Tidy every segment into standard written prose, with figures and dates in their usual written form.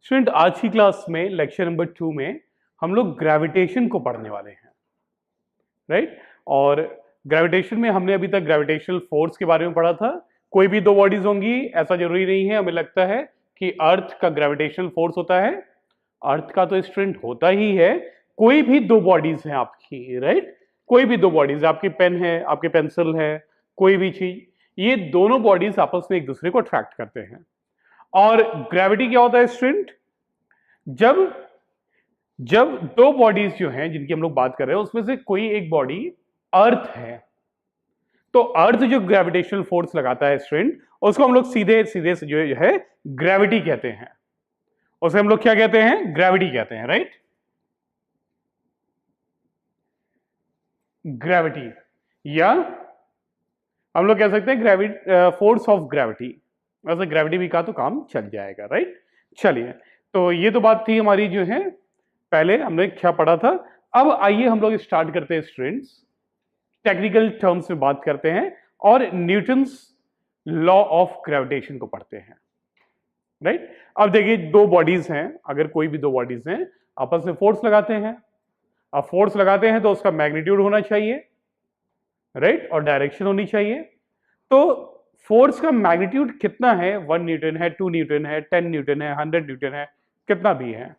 Student आज की class में लेक्चर नंबर 2 में हम लोग ग्रेविटेशन को पढ़ने वाले हैं, राइट। और ग्रेविटेशन में हमने अभी तक ग्रेविटेशनल फोर्स के बारे में पढ़ा था। कोई भी दो बॉडीज होंगी ऐसा जरूरी नहीं है। हमें लगता है कि अर्थ का ग्रेविटेशनल फोर्स होता है, अर्थ का तो स्टूडेंट होता ही है। कोई भी दो बॉडीज हैं आपकी, राइट, कोई भी दो बॉडीज, आपकी पेन है, आपकी पेंसिल है, कोई भी चीज, ये दोनों बॉडीज आपस में एक दूसरे को अट्रैक्ट करते हैं। और ग्रेविटी क्या होता है स्टूडेंट? जब जब दो बॉडीज जो हैं जिनकी हम लोग बात कर रहे हैं उसमें से कोई एक बॉडी अर्थ है, तो अर्थ जो ग्रेविटेशनल फोर्स लगाता है स्टूडेंट, उसको हम लोग सीधे सीधे से जो है ग्रेविटी कहते हैं। उसे हम लोग क्या कहते हैं? ग्रेविटी कहते हैं, राइट। ग्रेविटी, या हम लोग कह सकते हैं फोर्स ऑफ ग्रेविटी। वैसे ग्रेविटी भी कहा तो काम चल जाएगा, राइट। चलिए, तो ये तो बात थी हमारी जो है, पहले हमने क्या पढ़ा था। अब आइए हम लोग स्टार्ट करते हैं स्टूडेंट्स, टेक्निकल टर्म्स में बात करते हैं और न्यूटन्स लॉ ऑफ ग्रेविटेशन को पढ़ते हैं, राइट। अब देखिए, दो बॉडीज हैं, अगर कोई भी दो बॉडीज हैं आपस में फोर्स लगाते हैं। अब फोर्स लगाते हैं तो उसका मैग्नीट्यूड होना चाहिए, राइट, और डायरेक्शन होनी चाहिए। तो फोर्स का मैग्नीट्यूड कितना है? 1 न्यूटन है, 2 न्यूटन है, 10 न्यूटन है, 100 न्यूटन है, कितना भी है,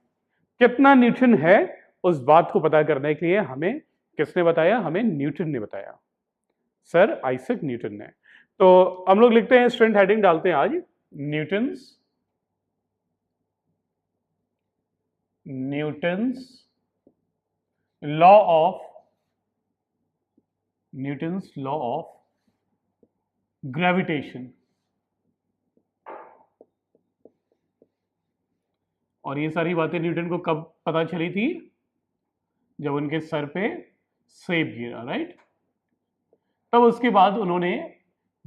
कितना न्यूटन है, उस बात को पता करने के लिए हमें किसने बताया? हमें न्यूटन ने बताया, सर आइजैक न्यूटन ने। तो हम लोग लिखते हैं, स्टूडेंट हेडिंग डालते हैं आज, न्यूटन्स लॉ ऑफ ग्रेविटेशन। और ये सारी बातें न्यूटन को कब पता चली थी? जब उनके सर पे सेब गिरा, राइट। तब उसके बाद उन्होंने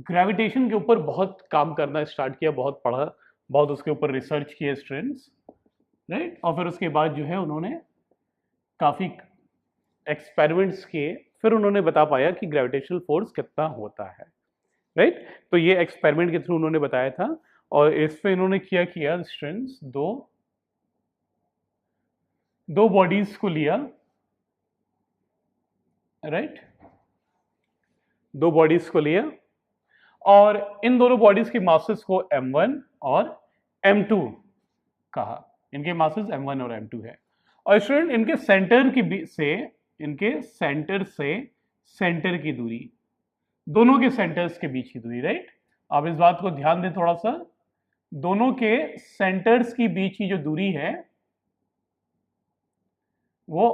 ग्रेविटेशन के ऊपर बहुत काम करना स्टार्ट किया, बहुत पढ़ा, बहुत उसके ऊपर रिसर्च किया स्टूडेंट्स, राइट। और फिर उसके बाद जो है उन्होंने काफ़ी एक्सपेरिमेंट्स किए, फिर उन्होंने बता पाया कि ग्रेविटेशनल फोर्स कितना होता है, राइट। तो ये एक्सपेरिमेंट के थ्रू उन्होंने बताया था। और इसमें इन्होंने किया स्टूडेंट्स, दो बॉडीज को लिया, राइट, दो बॉडीज को लिया और इन दोनों बॉडीज की मासेस को m1 और m2 कहा। इनके मासेस m1 और m2 है। और स्टूडेंट इनके सेंटर की दूरी, दोनों के सेंटर्स के बीच की दूरी, राइट। आप इस बात को ध्यान दें थोड़ा सा, दोनों के सेंटर्स की बीच की जो दूरी है वो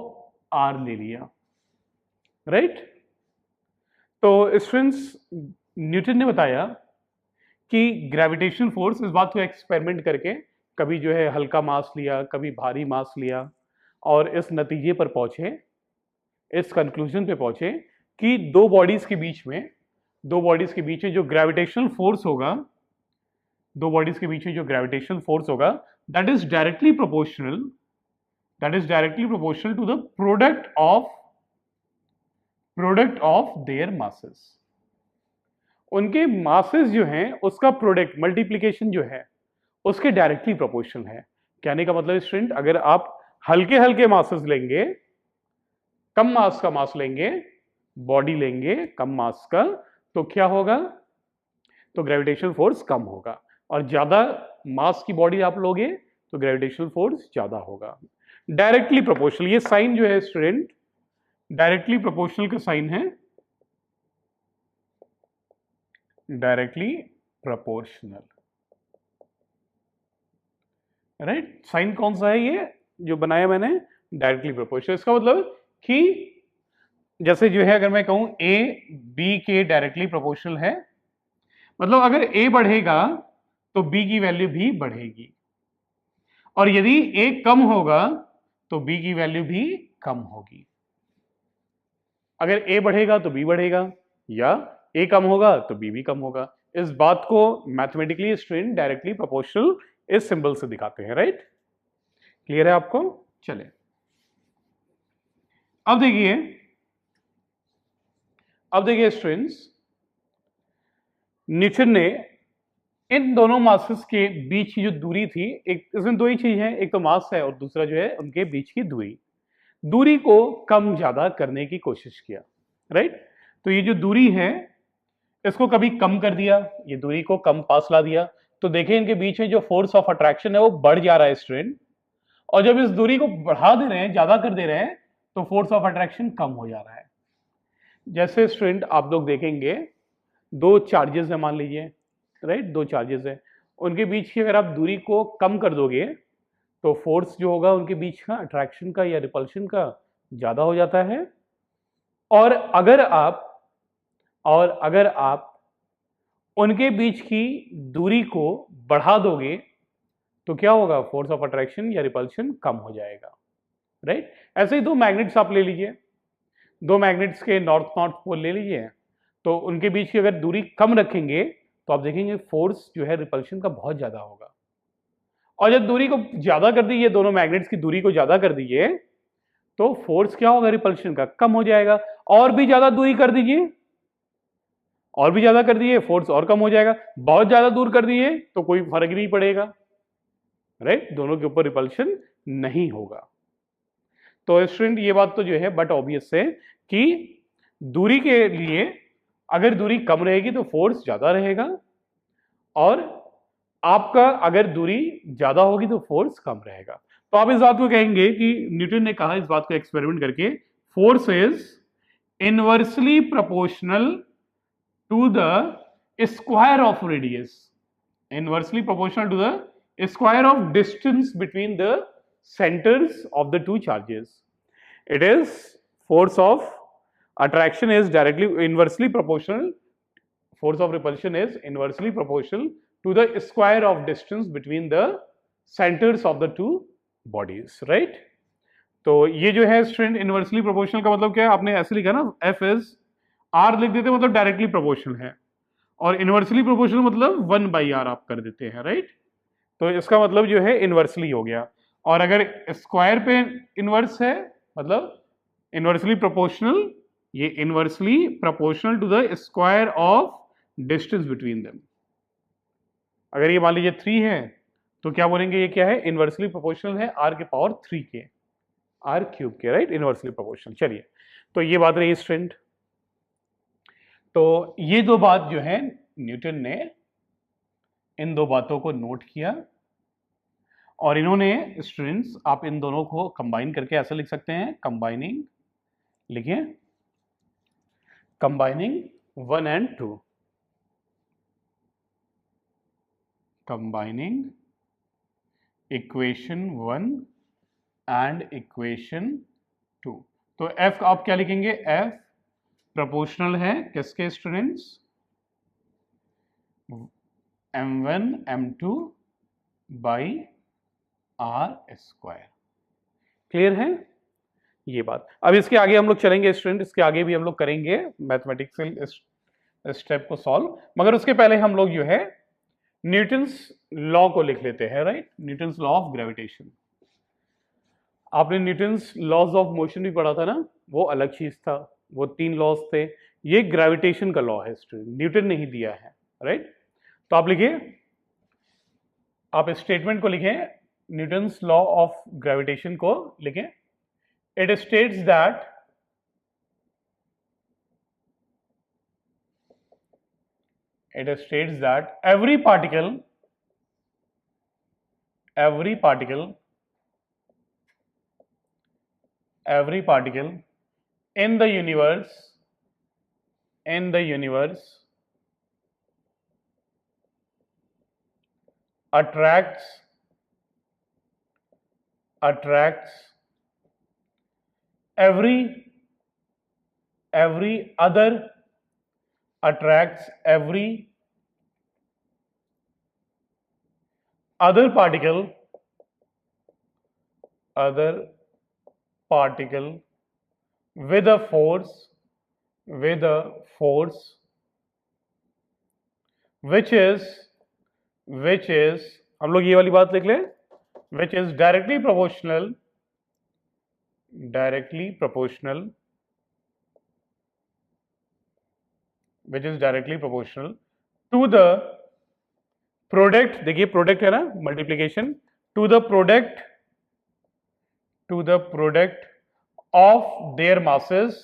r ले लिया, राइट। तो स्टूडेंट्स न्यूटन ने बताया कि ग्रेविटेशनल फोर्स, इस बात को एक्सपेरिमेंट करके, कभी जो है हल्का मास लिया, कभी भारी मास लिया, और इस नतीजे पर पहुंचे, इस कंक्लूजन पे पहुंचे कि दो बॉडीज के बीच में जो ग्रेविटेशनल फोर्स होगा, दो बॉडीज के बीच में जो ग्रेविटेशनल फोर्स होगा, that is directly proportional to the product of their masses. उनके मासेस जो हैं उसका प्रोडक्ट, मल्टीप्लीकेशन जो है उसके डायरेक्टली प्रोपोर्शनल है। कहने का मतलब स्टूडेंट, अगर आप हल्के हल्के मासेस लेंगे, कम मास का मास लेंगे, बॉडी लेंगे कम मास का, तो क्या होगा? तो ग्रेविटेशनल फोर्स कम होगा। और ज्यादा मास की बॉडी आप लोगे तो ग्रेविटेशनल फोर्स ज्यादा होगा। डायरेक्टली प्रोपोर्शनल, ये साइन जो है स्टूडेंट, डायरेक्टली प्रोपोर्शनल का साइन है, डायरेक्टली प्रोपोर्शनल, राइट। साइन कौन सा है? ये जो बनाया मैंने, डायरेक्टली प्रोपोर्शनल। इसका मतलब कि जैसे जो है, अगर मैं कहूं ए बी के डायरेक्टली प्रोपोर्शनल है, मतलब अगर ए बढ़ेगा तो बी की वैल्यू भी बढ़ेगी, और यदि ए कम होगा तो बी की वैल्यू भी कम होगी। अगर ए बढ़ेगा तो बी बढ़ेगा, या ए कम होगा तो बी भी कम होगा। इस बात को मैथमेटिकली स्टूडेंट डायरेक्टली प्रोपोर्शनल इस सिंबल से दिखाते हैं, राइट। क्लियर है आपको? चले, अब देखिए स्टूडेंट्स, न्यूटन ने इन दोनों मासेस के बीच की जो दूरी थी, एक इसमें दो ही चीज है, एक तो मास है और दूसरा जो है उनके बीच की दूरी, दूरी को कम ज्यादा करने की कोशिश किया, राइट। तो ये जो दूरी है इसको कभी कम कर दिया, ये दूरी को कम पास ला दिया, तो देखें इनके बीच में जो फोर्स ऑफ अट्रैक्शन है वो बढ़ जा रहा है स्टूडेंट, और जब इस दूरी को बढ़ा दे रहे हैं, ज्यादा कर दे रहे हैं, तो फोर्स ऑफ अट्रैक्शन कम हो जा रहा है। जैसे स्टूडेंट आप लोग देखेंगे दो चार्जेस है, मान लीजिए, राइट, दो चार्जेस है, उनके बीच की अगर आप दूरी को कम कर दोगे तो फोर्स जो होगा उनके बीच का अट्रैक्शन का या रिपल्शन का ज्यादा हो जाता है। और अगर आप उनके बीच की दूरी को बढ़ा दोगे तो क्या होगा, फोर्स ऑफ अट्रैक्शन या रिपल्शन कम हो जाएगा, राइट। ऐसे ही दो मैग्नेट्स आप ले लीजिए, दो मैग्नेट्स के नॉर्थ नॉर्थ पोल ले लीजिए, तो उनके बीच की अगर दूरी कम रखेंगे तो आप देखेंगे फोर्स जो है रिपल्शन का बहुत ज्यादा होगा, और जब दूरी को ज्यादा कर दीजिए, दोनों मैग्नेट्स की दूरी को ज्यादा कर दीजिए, तो फोर्स क्या होगा रिपल्शन का, कम हो जाएगा। और भी ज्यादा दूरी कर दीजिए, और भी ज्यादा कर दिए, फोर्स और कम हो जाएगा। बहुत ज्यादा दूर कर दिए तो कोई फर्क ही नहीं पड़ेगा, राइट, दोनों के ऊपर रिपल्शन नहीं होगा। तो स्टूडेंट ये बात तो जो है बट ऑब्वियस है कि दूरी के लिए अगर दूरी कम रहेगी तो फोर्स ज्यादा रहेगा, और आपका अगर दूरी ज्यादा होगी तो फोर्स कम रहेगा। तो आप इस बात को कहेंगे कि न्यूटन ने कहा इस बात को एक्सपेरिमेंट करके, force is inversely proportional to the square of radius, inversely proportional to the square of distance between the centers of the two charges. It is force of attraction is directly inversely proportional, force of repulsion is inversely proportional to the square of distance between the centers of the two bodies, right? तो ये जो है student inversely proportional का मतलब क्या है, आपने ऐसे लिखा ना, एफ इज आर लिख देते मतलब डायरेक्टली प्रोपोर्शनल है, और इनवर्सली प्रोपोर्शनल मतलब 1/r आप कर देते हैं, राइट। तो इसका मतलब जो है इनवर्सली हो गया, और अगर स्क्वायर पे इनवर्स है मतलब इनवर्सली प्रोपोर्शनल, ये inversely proportional to the square of distance between them. अगर ये मान लीजिए 3 है तो क्या बोलेंगे, ये क्या है, इनवर्सली प्रोपोर्शनल है r के पावर 3 के, r क्यूब के, राइट, इनवर्सली प्रोपोर्शनल। चलिए, तो ये बात रही स्टूडेंट। तो ये दो बात जो है न्यूटन ने इन दो बातों को नोट किया, और इन्होंने स्टूडेंट्स आप इन दोनों को कंबाइन करके ऐसे लिख सकते हैं, कंबाइनिंग, लिखिए combining 1 and 2, combining equation 1 and equation 2। तो F आप क्या लिखेंगे, F प्रोपोर्शनल है किसके students, m1 m2 by r square. Clear है ये बात। अब इसके आगे हम लोग चलेंगे स्टूडेंट, इसके आगे भी हम लोग करेंगे मैथमेटिकल स्टेप को सॉल्व, मगर उसके पहले हम लोग जो है न्यूटन्स लॉ को लिख लेते हैं, right, Newton's law of gravitation. आपने न्यूटन्स लॉज ऑफ मोशन भी पढ़ा था ना, वो अलग चीज था, वो 3 लॉज थे, ये ग्रेविटेशन का लॉ है स्टूडेंट, न्यूटन ने ही दिया है, राइट। तो आप लिखिए, आप स्टेटमेंट को लिखें, न्यूटन्स लॉ ऑफ ग्रेविटेशन को लिखें। It states that every particle in the universe attracts every other attracts every other particle with a force which is हम लोग ये वाली बात लिख लें, which is directly proportional to product, देखिए प्रोडक्ट है ना, multiplication, to the product of their masses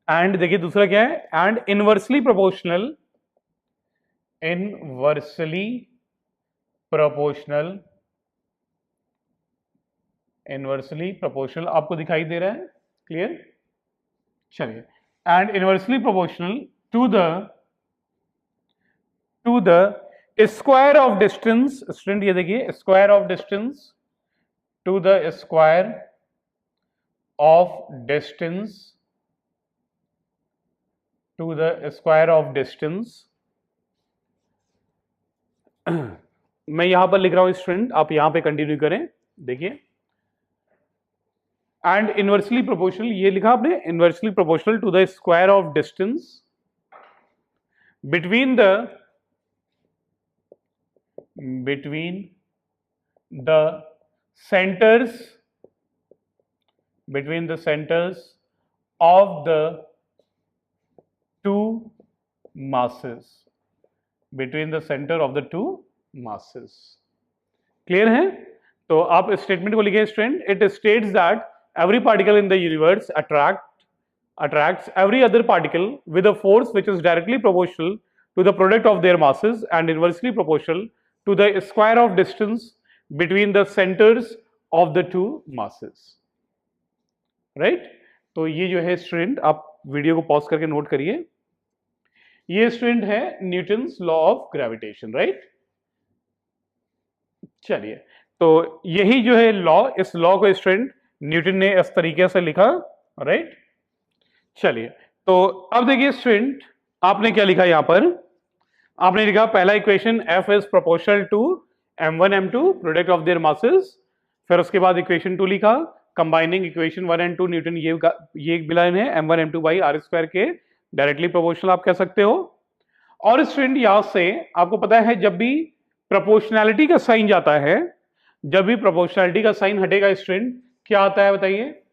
and देखिए दूसरा क्या है, एंड इनवर्सली प्रोपोर्शनल आपको दिखाई दे रहा है, क्लियर? चलिए, and inversely proportional to the square of distance, student ये देखिए, square of distance to the square of distance मैं यहां पर लिख रहा हूं स्टूडेंट, आप यहां पे कंटिन्यू करें, देखिए एंड इनवर्सली प्रोपोर्शनल, ये लिखा आपने, inversely proportional to the square of distance between the centers of the two masses, clear है? तो आप स्टेटमेंट को लिखिए student, it states that every particle in the universe attracts every other particle with a force which is directly proportional to the product of their masses and inversely proportional to the square of distance between the centers of the two masses, right? तो ये जो है student, आप video को pause करके note करिए, ये student है Newton's law of gravitation, right? चलिए, तो यही जो है लॉ, इस लॉ को स्टूडेंट न्यूटन ने इस तरीके से लिखा, राइट? चलिए, तो अब देखिए स्टूडेंट, आपने क्या लिखा यहां पर, आपने लिखा पहला equation F is proportional to m1 m2 product of their masses, फिर उसके बाद इक्वेशन 2 लिखा, कंबाइनिंग इक्वेशन 1 एंड 2 न्यूटन ये एक बिलाइन है m1 m2 by r square के डायरेक्टली प्रोपोर्शनल आप कह सकते हो। और स्टूडेंट यहां से आपको पता है जब भी प्रोपोर्शनैलिटी का साइन जाता है, जब भी प्रोपोर्शनैलिटी का साइन हटेगा स्टूडेंट क्या आता है बताइए,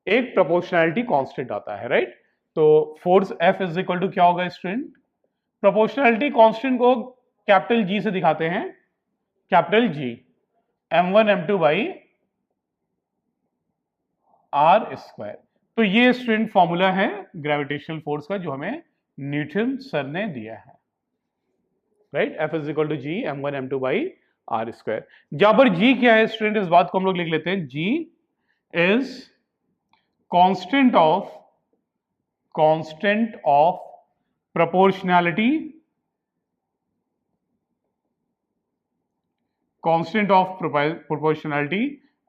एक प्रोपोर्शनैलिटी कांस्टेंट आता है, राइट? तो force F is equal to क्या होगा स्टूडेंट, प्रोपोर्शनैलिटी कांस्टेंट को कैपिटल G से दिखाते हैं, capital G m1 m2 by r square. तो ये स्टूडेंट फॉर्मूला है ग्रेविटेशनल फोर्स का जो हमें न्यूटन सर ने दिया है, right? F is equal to G m1 m2 by r square. जहां पर G क्या है स्टूडेंट, इस बात को हम लोग लिख लेते हैं, G is constant of proportionality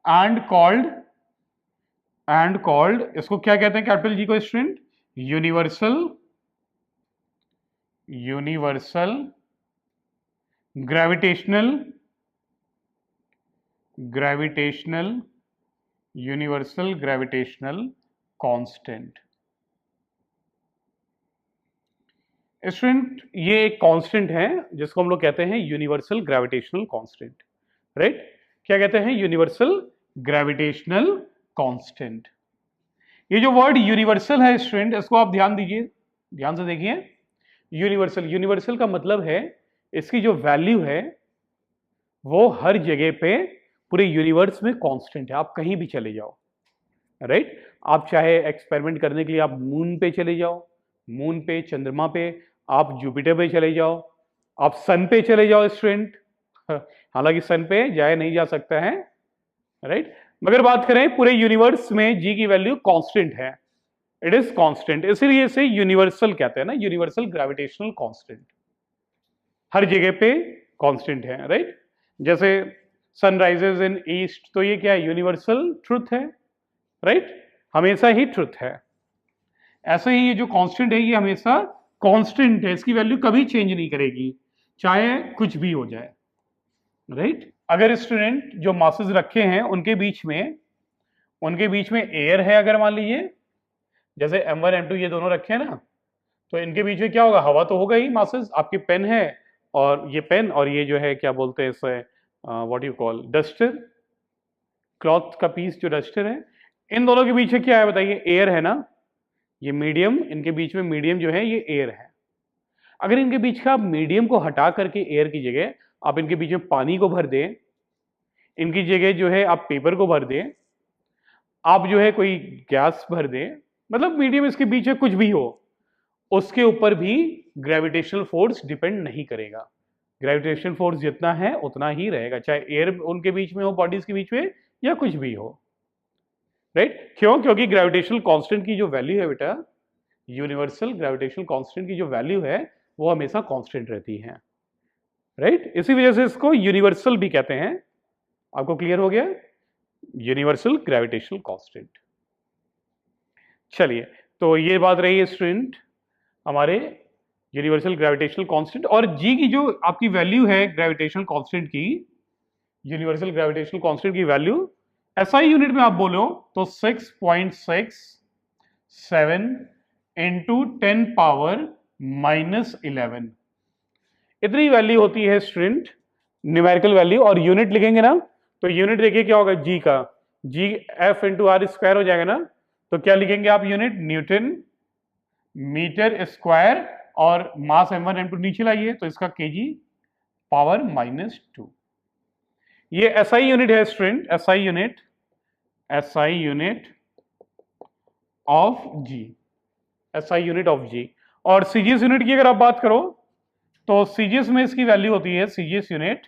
and called इसको क्या कहते हैं कैपिटल जी को student, universal gravitational constant. Student ये एक कांस्टेंट है जिसको हम लोग कहते हैं यूनिवर्सल ग्रेविटेशनल कांस्टेंट, राइट? क्या कहते हैं, यूनिवर्सल ग्रेविटेशनल कांस्टेंट। ये जो वर्ड यूनिवर्सल है स्टूडेंट, इसको आप ध्यान दीजिए, ध्यान से देखिए, यूनिवर्सल का मतलब है इसकी जो वैल्यू है वो हर जगह पे पूरे यूनिवर्स में कांस्टेंट है, आप कहीं भी चले जाओ, राइट? आप चाहे एक्सपेरिमेंट करने के लिए आप मून पे चले जाओ, मून पे, चंद्रमा पे, आप जुपिटर पे चले जाओ, आप सन पे चले जाओ स्टूडेंट, हालांकि सन पे जाया नहीं जा सकता है, राइट? मगर बात करें पूरे यूनिवर्स में जी की वैल्यू कांस्टेंट है, इट इज कांस्टेंट, इसीलिए इसे यूनिवर्सल कहते हैं ना, यूनिवर्सल ग्रेविटेशनल कांस्टेंट, हर जगह पे कांस्टेंट है, राइट? जैसे सनराइजेस इन ईस्ट, तो ये क्या है, यूनिवर्सल ट्रुथ है, राइट? हमेशा ही ट्रुथ है। ऐसे ही ये जो कांस्टेंट है ये हमेशा कांस्टेंट है, इसकी वैल्यू कभी चेंज नहीं करेगी चाहे कुछ भी हो जाए, राइट? अगर स्टूडेंट जो मासेस रखे हैं उनके बीच में एयर है, अगर मान लीजिए जैसे m1 m2 ये दोनों रखे हैं ना, तो इनके बीच में क्या होगा, हवा तो होगा ही, मासेस, आपकी पेन है और ये पेन और ये जो है क्या बोलते हैं इसे, what you call, duster, cloth का पीस जो डस्टर है, इन दोनों के पीछे क्या है बताइए, एयर है ना, ये मीडियम, इनके बीच में मीडियम जो है ये एयर है। अगर इनके बीच का आप मीडियम को हटा करके एयर की जगह आप इनके बीच में पानी को भर दें, इनकी जगह जो है आप पेपर को भर दें, आप जो है कोई गैस भर दें, मतलब मीडियम इसके बीच में कुछ भी हो, उसके ऊपर भी ग्रेविटेशनल फोर्स डिपेंड नहीं करेगा। ग्रेविटेशनल फोर्स जितना है उतना ही रहेगा, चाहे एयर उनके बीच में हो, बॉडीज के बीच में, या कुछ भी हो, राइट? क्यों? क्योंकि ग्रेविटेशनल कांस्टेंट की जो वैल्यू है बेटा, यूनिवर्सल ग्रेविटेशनल कांस्टेंट की जो वैल्यू है वो हमेशा कांस्टेंट रहती है, राइट? इसी वजह से इसको यूनिवर्सल भी कहते हैं। आपको क्लियर हो गया? Universal gravitational constant. चलिए, तो ये बात रही है स्टूडेंट हमारे यूनिवर्सल ग्रेविटेशनल कांस्टेंट। और जी की जो आपकी वैल्यू है ग्रेविटेशनल कांस्टेंट की, यूनिवर्सल ग्रेविटेशनल कांस्टेंट की वैल्यू एसआई यूनिट में आप बोलो तो 6.67 इंटू 10 पावर -11 इतनी वैल्यू होती है स्टूडेंट, न्यूमेरिकल वैल्यू। और यूनिट लिखेंगे ना तो यूनिट देखिए क्या होगा, जी का, जी एफ इंटू आर स्क्वायर हो जाएगा ना, तो क्या लिखेंगे आप यूनिट, न्यूटन मीटर स्क्वायर, और मास m1 m2 नीचे लाइए तो इसका केजी पावर -2। ये एसआई यूनिट है student, SI unit of g, SI unit of g. और सीजीएस यूनिट की अगर आप बात करो तो सीजीएस में इसकी वैल्यू होती है, CGS unit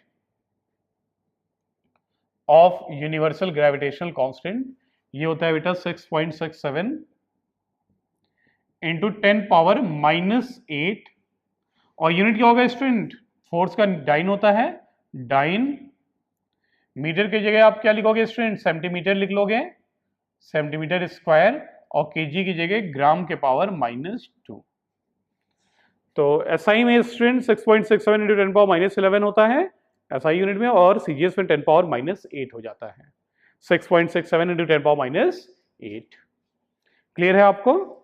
of universal gravitational constant, ये होता है बेटा 6.67 इंटू 10 पावर -8। और यूनिट क्या होगा स्टूडेंट, फोर्स का डाइन होता है, डाइन। मीटर की जगह आप क्या लिखोगे स्टूडेंट, सेंटीमीटर लिख लोगे, सेंटीमीटर स्क्वायर, और केजी की जगह ग्राम के पावर -2। तो एसआई में स्टूडेंट 6.67 इंटू 10 पावर -11 होता है एसआई यूनिट में, और सीजीएस में 10 पावर -8 हो जाता है, 6.67 इंटू 10 पावर -8। क्लियर है आपको?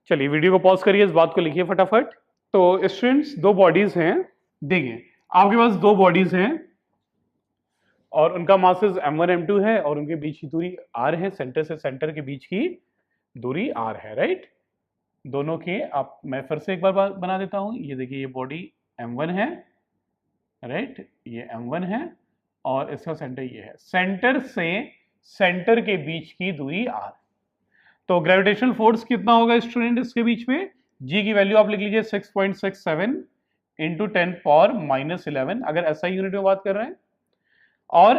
चलिए वीडियो को पॉज करिए, इस बात को लिखिए फटाफट। तो स्टूडेंट्स दो बॉडीज हैं, देखिए आपके पास दो बॉडीज हैं और उनका मासेस m1 m2 है और उनके बीच की दूरी r है, सेंटर से सेंटर के बीच की दूरी r है, राइट? दोनों के आप, मैं फिर से एक बार बना देता हूं, ये देखिए ये बॉडी m1 है, राइट? ये m1 है और इसका सेंटर ये है, सेंटर से सेंटर के बीच की दूरी r। तो ग्रेविटेशनल फोर्स कितना होगा स्टूडेंट इसके बीच में, जी की वैल्यू आप लिख लीजिए 6.67 इंटू 10 पावर -11 अगर एसआई यूनिट में बात कर रहे हैं। और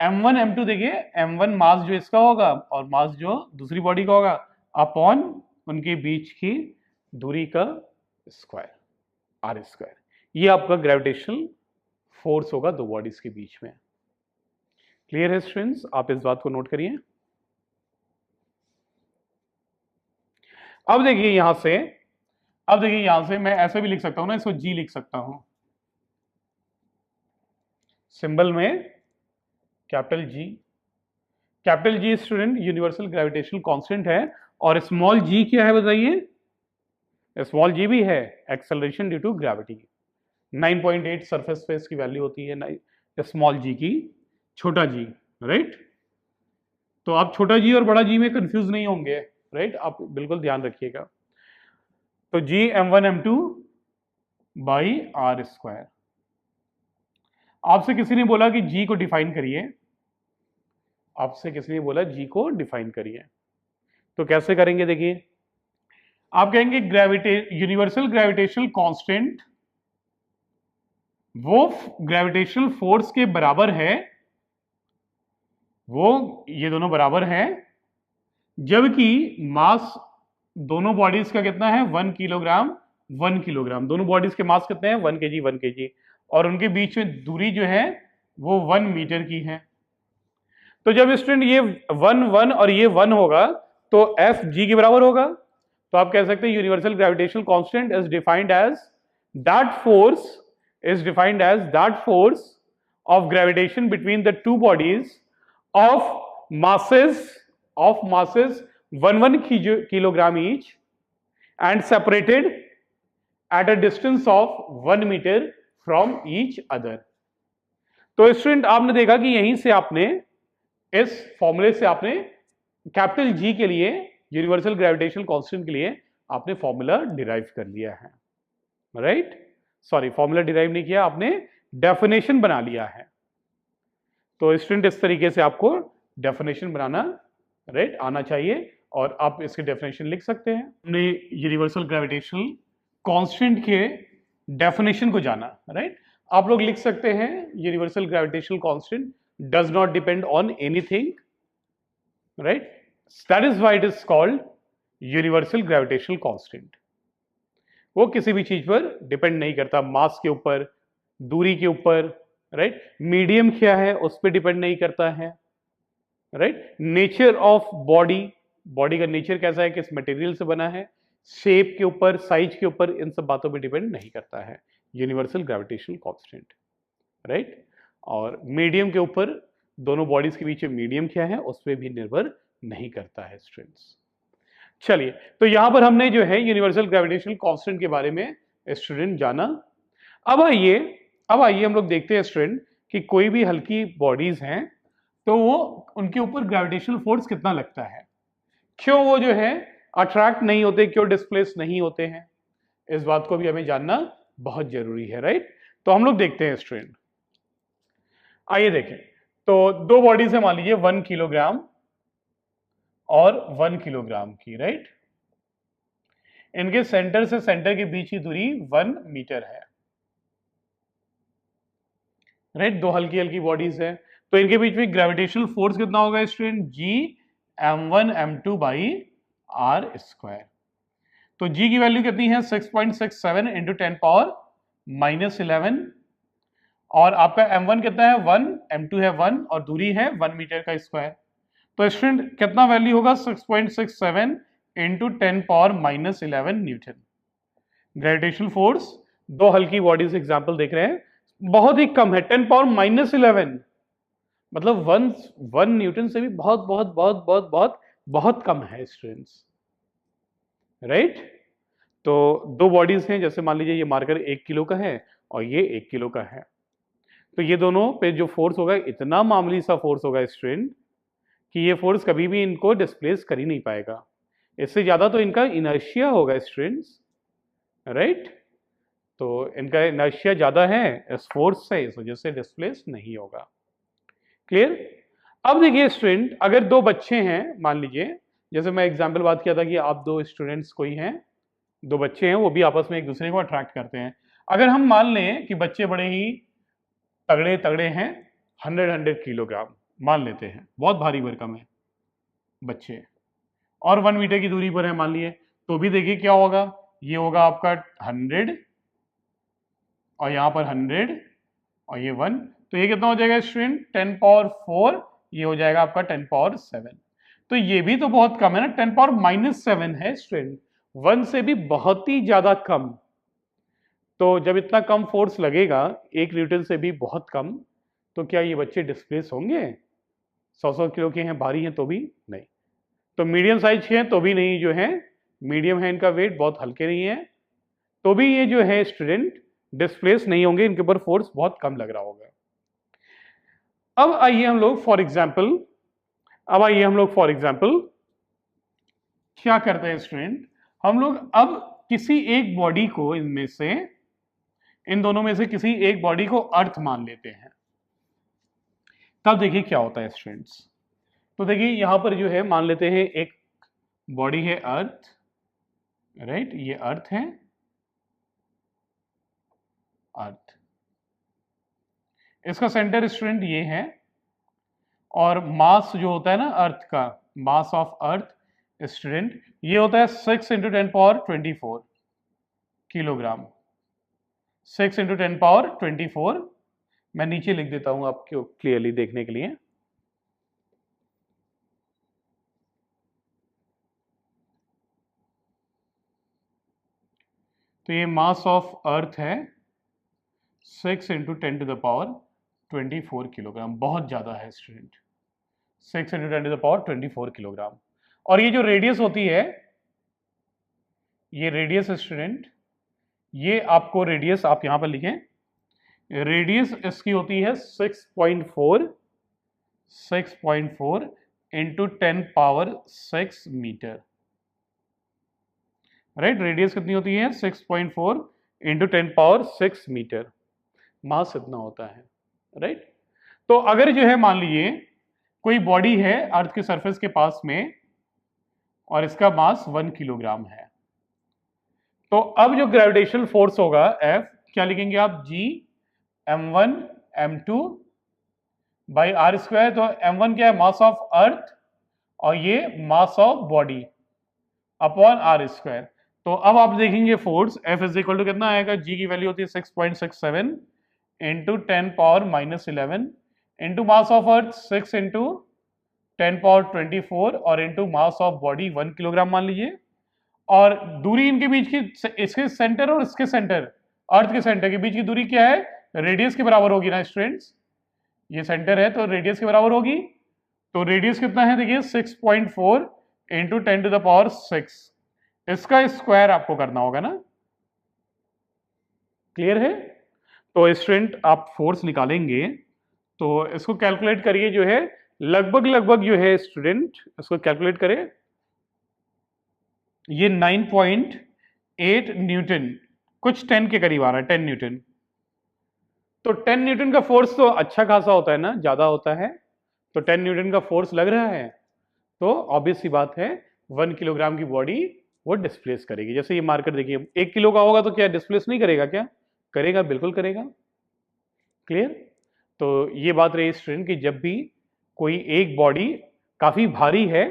m1 m2 देखिए, m1 मास जो इसका होगा और मास जो दूसरी बॉडी का होगा अपॉन उनके बीच की दूरी का स्क्वायर, आर स्क्वायर। ये आपका ग्रेविटेशनल फोर्स होगा दो बॉडीज के बीच में। क्लियर है स्टूडेंट्स? आप इस बात को नोट करिए। अब देखिए यहां से मैं ऐसे भी लिख सकता हूं ना, इसको जी लिख सकता हूं, सिंबल में capital G student universal gravitational constant है। और स्मॉल जी क्या है बताइए? स्मॉल जी भी है acceleration due to gravity. 9.8 surface face की वैल्यू होती है स्मॉल जी की, छोटा जी, राइट? तो आप छोटा जी और बड़ा जी में कंफ्यूज नहीं होंगे, राइट? आप बिल्कुल ध्यान रखिएगा। तो जी m1 m2 by R square. आपसे किसी ने बोला कि जी को डिफाइन करिए, आपसे किसी ने बोला जी को डिफाइन करिए, तो कैसे करेंगे? देखिए आप कहेंगे यूनिवर्सल ग्रेविटेशनल कांस्टेंट वो ग्रेविटेशनल फोर्स के बराबर है, वो ये दोनों बराबर हैं, जबकि मास दोनों बॉडीज का कितना है 1 किलोग्राम 1 किलोग्राम। दोनों बॉडीज के मास कितने हैं 1 केजी 1 केजी, और उनके बीच में दूरी जो है वो 1 मीटर की है। तो जब स्टूडेंट ये 1 1 और ये 1 होगा तो एफ जी के बराबर होगा। तो आप कह सकते हैं universal gravitational constant is defined as that force of gravitation between the two bodies of masses 1 kilogram each and separated at a distance of 1 meter from each other। तो स्टूडेंट आपने देखा कि यहीं से आपने इस फॉर्मूले से आपने कैपिटल जी के लिए यूनिवर्सल ग्रेविटेशनल कांस्टेंट के लिए आपने फॉर्मूला डिराइव कर लिया है, राइट? सॉरी, फॉर्मूला डिराइव नहीं किया, आपने डेफिनेशन बना लिया है। तो स्टूडेंट इस तरीके से आपको डेफिनेशन बनाना राइट आना चाहिए और आप इसके डेफिनेशन लिख सकते हैं। हमने यूनिवर्सल ग्रेविटेशनल कांस्टेंट के डेफिनेशन को जाना, राइट? आप लोग लिख सकते हैं universal gravitational constant does not depend on anything, right? That is why it is called universal gravitational constant. वो किसी भी चीज पर डिपेंड नहीं करता, मास के ऊपर, दूरी के ऊपर, राइट? मीडियम क्या है उस पर डिपेंड नहीं करता है, right? Nature of body, body का नेचर कैसा है, किस मटेरियल से बना है, शेप के ऊपर, साइज के ऊपर, इन सब बातों पे डिपेंड नहीं करता है यूनिवर्सल ग्रेविटेशनल कांस्टेंट, राइट? और मीडियम के ऊपर, दोनों बॉडीज के बीच में मीडियम क्या है उस पर भी निर्भर नहीं करता है स्टूडेंट्स। चलिए, तो यहां पर हमने जो है यूनिवर्सल ग्रेविटेशनल कांस्टेंट के बारे में स्टूडेंट जाना। अब आइए हम लोग देखते हैं स्टूडेंट कि कोई भी हल्की बॉडीज हैं तो वो उनके ऊपर ग्रेविटेशनल फोर्स कितना लगता है, क्यों वो जो है अट्रैक्ट नहीं होते, क्यों डिस्प्लेस नहीं होते हैं, इस बात को भी हमें जानना बहुत जरूरी है, राइट? तो हम लोग देखते हैं स्टूडेंट, आइए देखें। तो दो बॉडीज है, मान लीजिए 1 किलोग्राम और 1 किलोग्राम की, राइट? इनके सेंटर से सेंटर के बीच की दूरी 1 मीटर है, राइट? दो हल्की हल्की बॉडीज है, तो इनके बीच में ग्रेविटेशनल फोर्स कितना होगा student? G m1 m2 by R square. तो G की वैल्यू कितनी है? 6.67 इंटू 10 पावर -11, और आपका m1 कितना है? 1, m2 है 1 और दूरी है 1 मीटर का स्क्वायर। तो स्टूडेंट कितना वैल्यू होगा? 6.67 into 10 power -11 Newton. Gravitational force दो हल्की बॉडीज एग्जांपल देख रहे हैं, बहुत ही कम है, 10 पावर -11, मतलब 1 न्यूटन से भी बहुत बहुत बहुत बहुत बहुत बहुत कम है स्टूडेंट्स, राइट? तो दो बॉडीज हैं, जैसे मान लीजिए ये मार्कर 1 किलो का है और ये 1 किलो का है, तो ये दोनों पे जो फोर्स होगा इतना मामूली सा फोर्स होगा स्टूडेंट कि ये फोर्स कभी भी इनको डिस्प्लेस कर ही नहीं पाएगा। इससे ज्यादा तो इनका इनर्शिया होगा स्टूडेंट्स, राइट? तो इनका इनर्शिया ज्यादा है इस फोर्स से, इस वजह से डिस्प्लेस नहीं होगा। क्लियर? अब देखिए स्टूडेंट, अगर दो बच्चे हैं, मान लीजिए जैसे मैं एग्जांपल बात किया था कि आप दो स्टूडेंट्स कोई हैं, दो बच्चे हैं, वो भी आपस में एक दूसरे को अट्रैक्ट करते हैं। अगर हम मान लें कि बच्चे बड़े ही तगड़े तगड़े हैं, 100 किलोग्राम मान लेते हैं, बहुत भारी भरकम है बच्चे, और 1 मीटर की दूरी पर है मान लिए, तो भी देखिए क्या होगा, ये होगा आपका 100 और यहाँ पर 100 और ये 1, तो ये कितना हो जाएगा स्टूडेंट? 10 पावर 4, ये हो जाएगा आपका 10 पावर 7। तो ये भी तो बहुत कम है ना, 10 पावर -7 है स्टूडेंट, 1 से भी बहुत ही ज्यादा कम। तो जब इतना कम फोर्स लगेगा, 1 न्यूटन से भी बहुत कम, तो क्या ये बच्चे डिस्प्लेस होंगे? 100 किलो के हैं, भारी हैं तो भी नहीं, तो मीडियम साइज के हैं तो भी नहीं, जो है मीडियम है इनका वेट, बहुत हल्के नहीं है, तो भी ये जो है स्टूडेंट डिस्प्लेस नहीं होंगे, इनके ऊपर फोर्स बहुत कम लग रहा होगा। अब आइए हम लोग फॉर एग्जाम्पल क्या करते हैं स्टूडेंट, हम लोग अब किसी एक बॉडी को, इनमें से, इन दोनों में से किसी एक बॉडी को अर्थ मान लेते हैं, तब देखिए क्या होता है स्टूडेंट्स। तो देखिए यहां पर जो है मान लेते हैं एक बॉडी है अर्थ, राइट? ये अर्थ है, अर्थ, इसका सेंटर स्टूडेंट ये है, और मास जो होता है ना अर्थ का, मास ऑफ अर्थ स्टूडेंट, ये होता है 6 into 10 power 24 kilogram, 6 into 10 power 24। मैं नीचे लिख देता हूं आपको क्लियरली देखने के लिए। तो ये मास ऑफ अर्थ है 6 into 10 to the power 24 kilogram, बहुत ज्यादा है student, 6 into 10 to the power 24 kilogram. और ये जो रेडियस होती है, ये रेडियस स्टूडेंट, ये आपको रेडियस आप यहां पर लिखें, रेडियस इसकी होती है 6.4 into 10 power 6 metre, right. Radius कितनी होती है 6.4 इंटू 10⁻6 मीटर, मास इतना होता है, राइट। तो अगर जो है मान लीजिए कोई बॉडी है अर्थ के सरफेस के पास में और इसका मास 1 किलोग्राम है, तो अब जो ग्रेविटेशनल फोर्स होगा F, क्या लिखेंगे आप, G m1 m2 by R square. तो m1 क्या है, मास ऑफ अर्थ, और ये mass of body upon R square. तो अब आप देखेंगे force F is equal to कितना आएगा, G की वैल्यू होती है 6.67 into 10⁻11 into mass of earth 6 into 10⁻24 और into mass of body 1 kilogram मान लीजिए। और दूरी इनके बीच की, इसके सेंटर और इसके सेंटर, अर्थ के सेंटर के बीच की दूरी क्या है, रेडियस के बराबर होगी ना स्टूडेंट्स। ये सेंटर है तो रेडियस के बराबर होगी। तो रेडियस कितना है देखिए 6.4 इंटू 10⁻6, इसका स्क्वायर आपको करना होगा ना, क्लियर है। तो स्टूडेंट आप फोर्स निकालेंगे तो इसको कैलकुलेट करिए, जो है लगभग जो है स्टूडेंट इसको कैलकुलेट करें, ये 9.8 न्यूटन, कुछ 10 के करीब आ रहा है, 10 न्यूटन। तो 10 न्यूटन का फोर्स तो अच्छा खासा होता है ना, ज्यादा होता है। तो 10 न्यूटन का फोर्स लग रहा है, तो ऑब्वियस सी बात है 1 किलोग्राम की बॉडी वो डिस्प्लेस करेगी। जैसे ये मार्कर देखिए 1 किलो का होगा तो क्या डिस्प्लेस नहीं करेगा, क्या करेगा, बिल्कुल करेगा, क्लियर। तो ये बात रही स्टूडेंट कि जब भी कोई एक बॉडी काफी भारी है,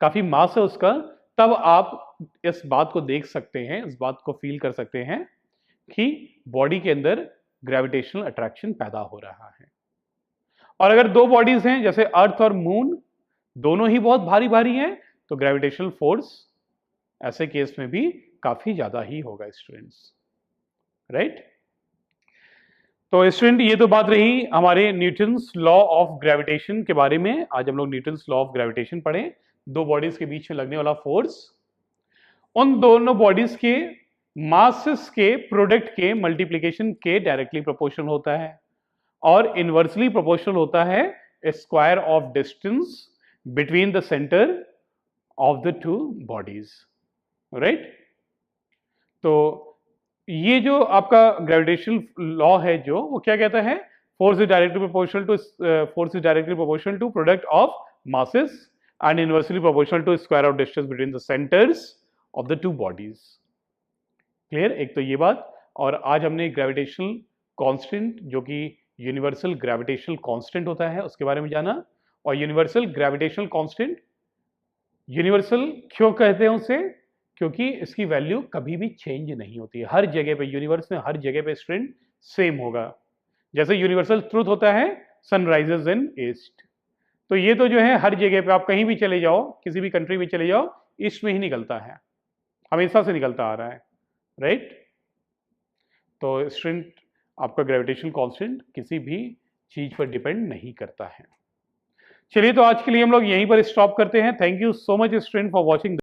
काफी मास है उसका, तब आप इस बात को देख सकते हैं, इस बात को फील कर सकते हैं कि बॉडी के अंदर ग्रेविटेशनल अट्रैक्शन पैदा हो रहा है। और अगर दो बॉडीज हैं जैसे अर्थ और मून, दोनों ही बहुत भारी भारी हैं, तो ग्रेविटेशनल फोर्स ऐसे केस में भी काफी ज्यादा ही होगा स्टूडेंट्स, राइट। तो स्टूडेंट ये तो बात रही हमारे न्यूटन्स लॉ ऑफ ग्रेविटेशन के बारे में। आज हम लोग न्यूटन्स लॉ ऑफ ग्रेविटेशन पढ़े, दो बॉडीज के बीच में लगने वाला फोर्स, उन दोनों बॉडीज के मासेस के प्रोडक्ट के मल्टीप्लिकेशन के डायरेक्टली प्रोपोर्शनल होता है, और इनवर्सली प्रोपोर्शनल होता है square of distance between the centre of the two bodies, right. तो ये जो आपका ग्रेविटेशनल लॉ है जो, वो क्या कहता है, force is directly proportional to product of masses and inversely proportional to square of distance between the centres of the two bodies, clear. एक तो ये बात, और आज हमने ग्रेविटेशनल कांस्टेंट जो कि यूनिवर्सल ग्रेविटेशनल कांस्टेंट होता है उसके बारे में जाना। और यूनिवर्सल ग्रेविटेशनल कांस्टेंट यूनिवर्सल क्यों कहते हैं उसे, क्योंकि इसकी वैल्यू कभी भी चेंज नहीं होती है, हर जगह पे यूनिवर्स में हर जगह पे स्ट्रेंथ सेम होगा। जैसे यूनिवर्सल ट्रूथ होता है सनराइजेस इन ईस्ट, तो ये तो जो है हर जगह पे, आप कहीं भी चले जाओ, किसी भी कंट्री में चले जाओ, ईस्ट में ही निकलता है, हमेशा से निकलता आ रहा है, राइट। तो स्ट्रेंथ आपका ग्रेविटेशनल कांस्टेंट किसी भी चीज पर डिपेंड नहीं करता है। चलिए तो आज के लिए हम लोग यहीं पर स्टॉप करते हैं। Thank you so much student for watching.